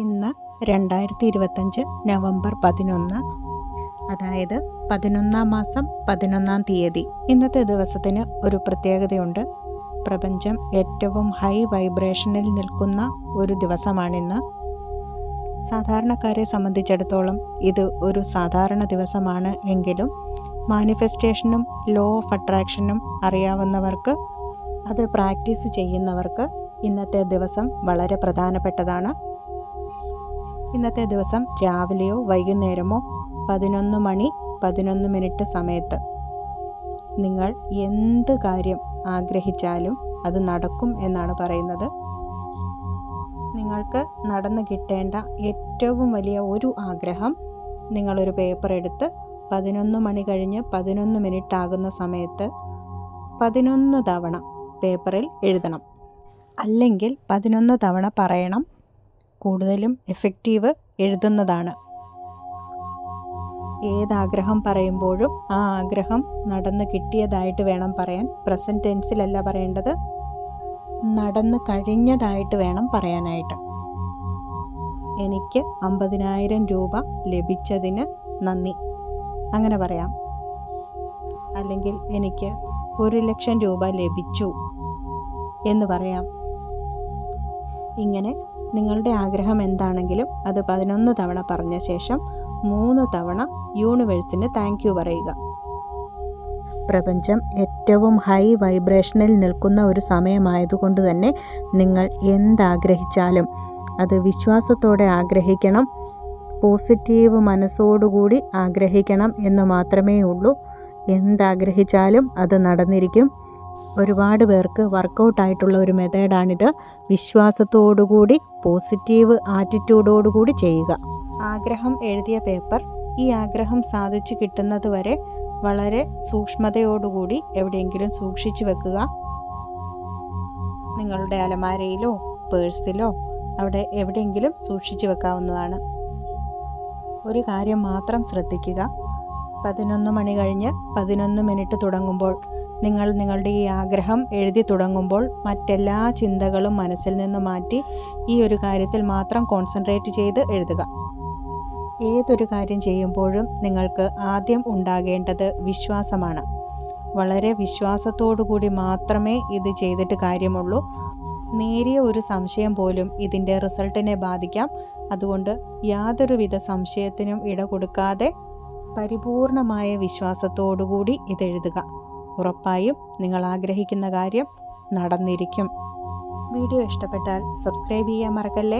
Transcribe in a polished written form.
ഇന്ന് 2025 നവംബർ 11, അതായത് 11-ാം മാസം 11-ാം തീയതി. ഇന്നത്തെ ദിവസത്തിന് ഒരു പ്രത്യേകതയുണ്ട്. പ്രപഞ്ചം ഏറ്റവും ഹൈ വൈബ്രേഷനിൽ നിൽക്കുന്ന ഒരു ദിവസമാണിന്ന്. സാധാരണക്കാരെ സംബന്ധിച്ചിടത്തോളം ഇത് ഒരു സാധാരണ ദിവസമാണ് എങ്കിലും മാനിഫെസ്റ്റേഷനും ലോ ഓഫ് അട്രാക്ഷനും അറിയാവുന്നവർക്ക്, അത് പ്രാക്ടീസ് ചെയ്യുന്നവർക്ക് ഇന്നത്തെ ദിവസം വളരെ പ്രധാനപ്പെട്ടതാണ്. ഇന്നത്തെ ദിവസം രാവിലെയോ വൈകുന്നേരമോ 11:11 സമയത്ത് നിങ്ങൾ എന്ത് കാര്യം ആഗ്രഹിച്ചാലും അത് നടക്കും എന്നാണ് പറയുന്നത്. നിങ്ങൾക്ക് നടന്നു കിട്ടേണ്ട ഏറ്റവും വലിയ ഒരു ആഗ്രഹം നിങ്ങളൊരു പേപ്പർ എടുത്ത് 11 മണി കഴിഞ്ഞ് 11 ആകുന്ന സമയത്ത് 11 തവണ പേപ്പറിൽ എഴുതണം. അല്ലെങ്കിൽ 11 തവണ പറയണം. കൂടുതലും എഫക്റ്റീവ് എഴുതുന്നതാണ്. ഏതാഗ്രഹം പറയുമ്പോഴും ആ ആഗ്രഹം നടന്ന് കിട്ടിയതായിട്ട് വേണം പറയാൻ. പ്രസൻറ്റ് ടെൻസിലല്ല പറയേണ്ടത്, നടന്ന് കഴിഞ്ഞതായിട്ട് വേണം പറയാനായിട്ട്. എനിക്ക് 50,000 രൂപ ലഭിച്ചതിന് നന്ദി, അങ്ങനെ പറയാം. അല്ലെങ്കിൽ എനിക്ക് 1,00,000 രൂപ ലഭിച്ചു എന്ന് പറയാം. ഇങ്ങനെ നിങ്ങളുടെ ആഗ്രഹം എന്താണെങ്കിലും അത് 11 തവണ പറഞ്ഞ ശേഷം 3 തവണ യൂണിവേഴ്സിന് താങ്ക് യു പറയുക. പ്രപഞ്ചം ഏറ്റവും ഹൈ വൈബ്രേഷനിൽ നിൽക്കുന്ന ഒരു സമയമായതുകൊണ്ട് തന്നെ നിങ്ങൾ എന്താഗ്രഹിച്ചാലും അത് വിശ്വാസത്തോടെ ആഗ്രഹിക്കണം, പോസിറ്റീവ് മനസ്സോടുകൂടി ആഗ്രഹിക്കണം എന്ന് മാത്രമേ ഉള്ളൂ. എന്താഗ്രഹിച്ചാലും അത് നടന്നിരിക്കും. ഒരുപാട് പേർക്ക് വർക്കൗട്ടായിട്ടുള്ള ഒരു മെത്തേഡാണിത്. വിശ്വാസത്തോടുകൂടി പോസിറ്റീവ് ആറ്റിറ്റ്യൂഡോടുകൂടി ചെയ്യുക. ആഗ്രഹം എഴുതിയ പേപ്പർ ഈ ആഗ്രഹം സാധിച്ചു കിട്ടുന്നത് വരെ വളരെ സൂക്ഷ്മതയോടുകൂടി എവിടെയെങ്കിലും സൂക്ഷിച്ചു വെക്കുക. നിങ്ങളുടെ അലമാരയിലോ പേഴ്സിലോ അവിടെ എവിടെയെങ്കിലും സൂക്ഷിച്ചു വെക്കാവുന്നതാണ്. ഒരു കാര്യം മാത്രം ശ്രദ്ധിക്കുക. 11 മണി കഴിഞ്ഞ് 11 തുടങ്ങുമ്പോൾ നിങ്ങൾ നിങ്ങളുടെ ഈ ആഗ്രഹം എഴുതി തുടങ്ങുമ്പോൾ മറ്റെല്ലാ ചിന്തകളും മനസ്സിൽ നിന്ന് മാറ്റി ഈ ഒരു കാര്യത്തിൽ മാത്രം കോൺസെൻട്രേറ്റ് ചെയ്ത് എഴുതുക. ഏതൊരു കാര്യം ചെയ്യുമ്പോഴും നിങ്ങൾക്ക് ആദ്യം ഉണ്ടാകേണ്ടത് വിശ്വാസമാണ്. വളരെ വിശ്വാസത്തോടു കൂടി മാത്രമേ ഇത് ചെയ്തിട്ട് കാര്യമുള്ളൂ. നേരിയ ഒരു സംശയം പോലും ഇതിൻ്റെ റിസൾട്ടിനെ ബാധിക്കാം. അതുകൊണ്ട് യാതൊരുവിധ സംശയത്തിനും ഇട കൊടുക്കാതെ പരിപൂർണമായ വിശ്വാസത്തോടുകൂടി ഇതെഴുതുക. ഉറപ്പായും നിങ്ങൾ ആഗ്രഹിക്കുന്ന കാര്യം നടന്നിരിക്കും. വീഡിയോ ഇഷ്ടപ്പെട്ടാൽ സബ്സ്ക്രൈബ് ചെയ്യാൻ മറക്കല്ലേ.